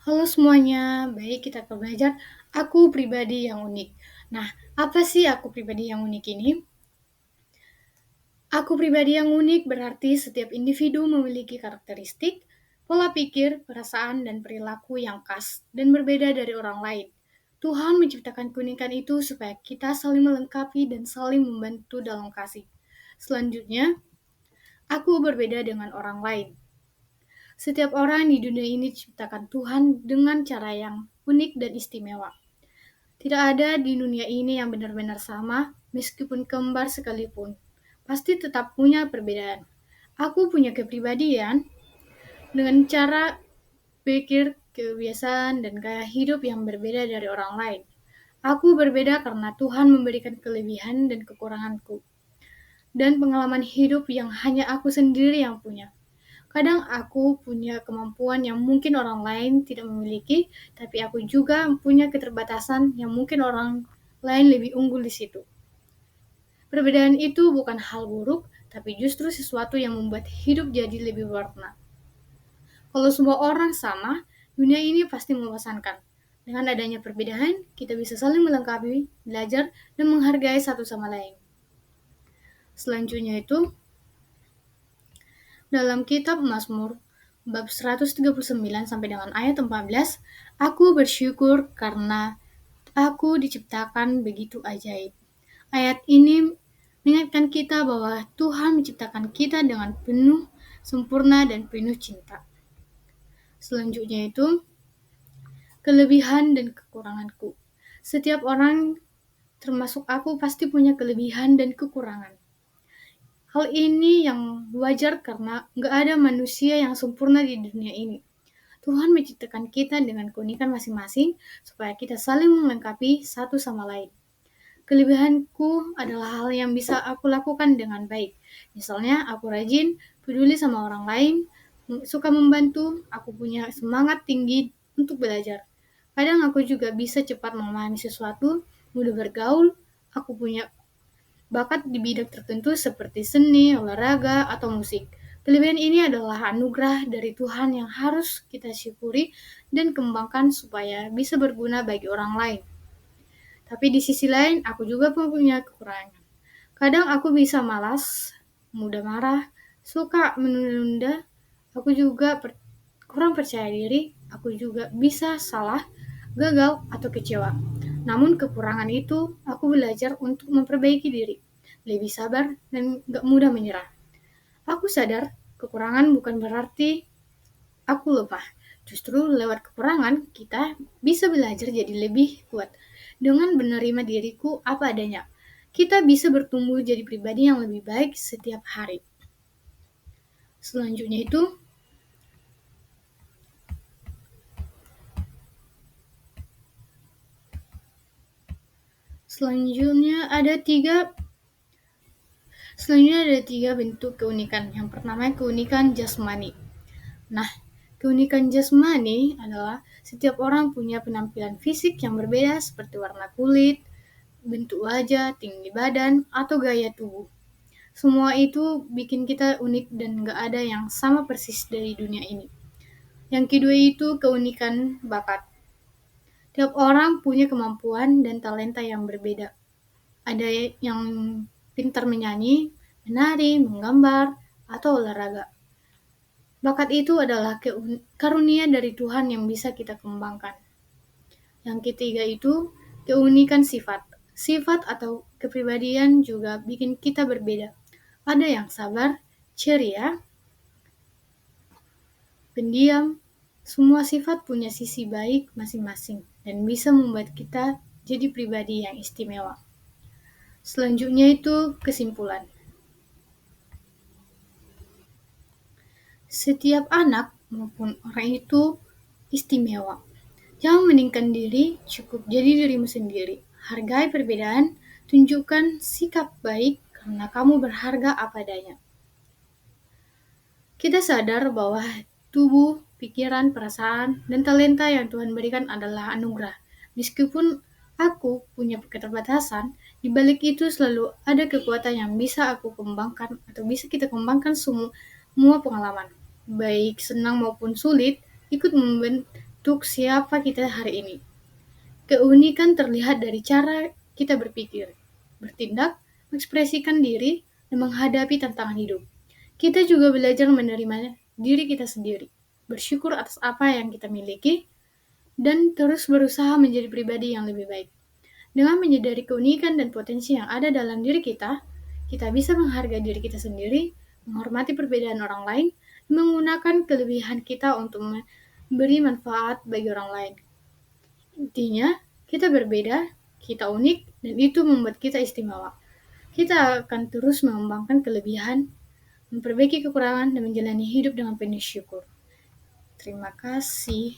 Halo semuanya, baik kita akan belajar aku pribadi yang unik. Nah, apa sih aku pribadi yang unik ini? Aku pribadi yang unik berarti setiap individu memiliki karakteristik, pola pikir, perasaan, dan perilaku yang khas dan berbeda dari orang lain. Tuhan menciptakan keunikan itu supaya kita saling melengkapi dan saling membantu dalam kasih. Selanjutnya, aku berbeda dengan orang lain. Setiap orang di dunia ini diciptakan Tuhan dengan cara yang unik dan istimewa. Tidak ada di dunia ini yang benar-benar sama, meskipun kembar sekalipun. Pasti tetap punya perbedaan. Aku punya kepribadian dengan cara pikir, kebiasaan, dan gaya hidup yang berbeda dari orang lain. Aku berbeda karena Tuhan memberikan kelebihan dan kekuranganku, dan pengalaman hidup yang hanya aku sendiri yang punya. Kadang aku punya kemampuan yang mungkin orang lain tidak memiliki, tapi aku juga punya keterbatasan yang mungkin orang lain lebih unggul di situ. Perbedaan itu bukan hal buruk, tapi justru sesuatu yang membuat hidup jadi lebih berwarna. Kalau semua orang sama, dunia ini pasti membosankan. Dengan adanya perbedaan, kita bisa saling melengkapi, belajar, dan menghargai satu sama lain. Selanjutnya itu, dalam kitab Mazmur bab 139 sampai dengan ayat 14, aku bersyukur karena aku diciptakan begitu ajaib. Ayat ini mengingatkan kita bahwa Tuhan menciptakan kita dengan penuh sempurna dan penuh cinta. Selanjutnya itu, kelebihan dan kekuranganku. Setiap orang, termasuk aku, pasti punya kelebihan dan kekurangan. Hal ini yang wajar karena nggak ada manusia yang sempurna di dunia ini. Tuhan menciptakan kita dengan keunikan masing-masing supaya kita saling melengkapi satu sama lain. Kelebihanku adalah hal yang bisa aku lakukan dengan baik. Misalnya, aku rajin, peduli sama orang lain, suka membantu, aku punya semangat tinggi untuk belajar. Kadang aku juga bisa cepat memahami sesuatu, mudah bergaul, aku punya bakat di bidang tertentu seperti seni, olahraga, atau musik. Kelebihan ini adalah anugerah dari Tuhan yang harus kita syukuri dan kembangkan supaya bisa berguna bagi orang lain. Tapi di sisi lain, aku juga punya kekurangan. Kadang aku bisa malas, mudah marah, suka menunda-nunda, aku juga kurang percaya diri, aku juga bisa salah, gagal, atau kecewa. Namun kekurangan itu, aku belajar untuk memperbaiki diri, lebih sabar, dan gak mudah menyerah. Aku sadar, kekurangan bukan berarti aku lemah. Justru lewat kekurangan, kita bisa belajar jadi lebih kuat. Dengan menerima diriku apa adanya, kita bisa bertumbuh jadi pribadi yang lebih baik setiap hari. Selanjutnya itu, selanjutnya ada tiga bentuk keunikan. Yang pertama, keunikan jasmani. Nah, keunikan jasmani adalah setiap orang punya penampilan fisik yang berbeda seperti warna kulit, bentuk wajah, tinggi badan, atau gaya tubuh. Semua itu bikin kita unik dan gak ada yang sama persis dari dunia ini. Yang kedua itu keunikan bakat. Tiap orang punya kemampuan dan talenta yang berbeda. Ada yang pintar menyanyi, menari, menggambar, atau olahraga. Bakat itu adalah karunia dari Tuhan yang bisa kita kembangkan. Yang ketiga itu keunikan sifat. Sifat atau kepribadian juga bikin kita berbeda. Ada yang sabar, ceria, pendiam. Semua sifat punya sisi baik masing-masing dan bisa membuat kita jadi pribadi yang istimewa. Selanjutnya itu kesimpulan. Setiap anak maupun orang itu istimewa. Jangan meninggikan diri, cukup jadi dirimu sendiri. Hargai perbedaan, tunjukkan sikap baik karena kamu berharga apa adanya. Kita sadar bahwa tubuh, pikiran, perasaan, dan talenta yang Tuhan berikan adalah anugerah. Meskipun aku punya keterbatasan, di balik itu selalu ada kekuatan yang bisa aku kembangkan atau bisa kita kembangkan semua pengalaman. Baik senang maupun sulit, ikut untuk siapa kita hari ini. Keunikan terlihat dari cara kita berpikir, bertindak, mengekspresikan diri, dan menghadapi tantangan hidup. Kita juga belajar menerima diri kita sendiri, bersyukur atas apa yang kita miliki, dan terus berusaha menjadi pribadi yang lebih baik. Dengan menyadari keunikan dan potensi yang ada dalam diri kita bisa menghargai diri kita sendiri, menghormati perbedaan orang lain, dan menggunakan kelebihan kita untuk memberi manfaat bagi orang lain. Intinya, kita berbeda, kita unik, dan itu membuat kita istimewa. Kita akan terus mengembangkan kelebihan, memperbaiki kekurangan, dan menjalani hidup dengan penuh syukur. Terima kasih.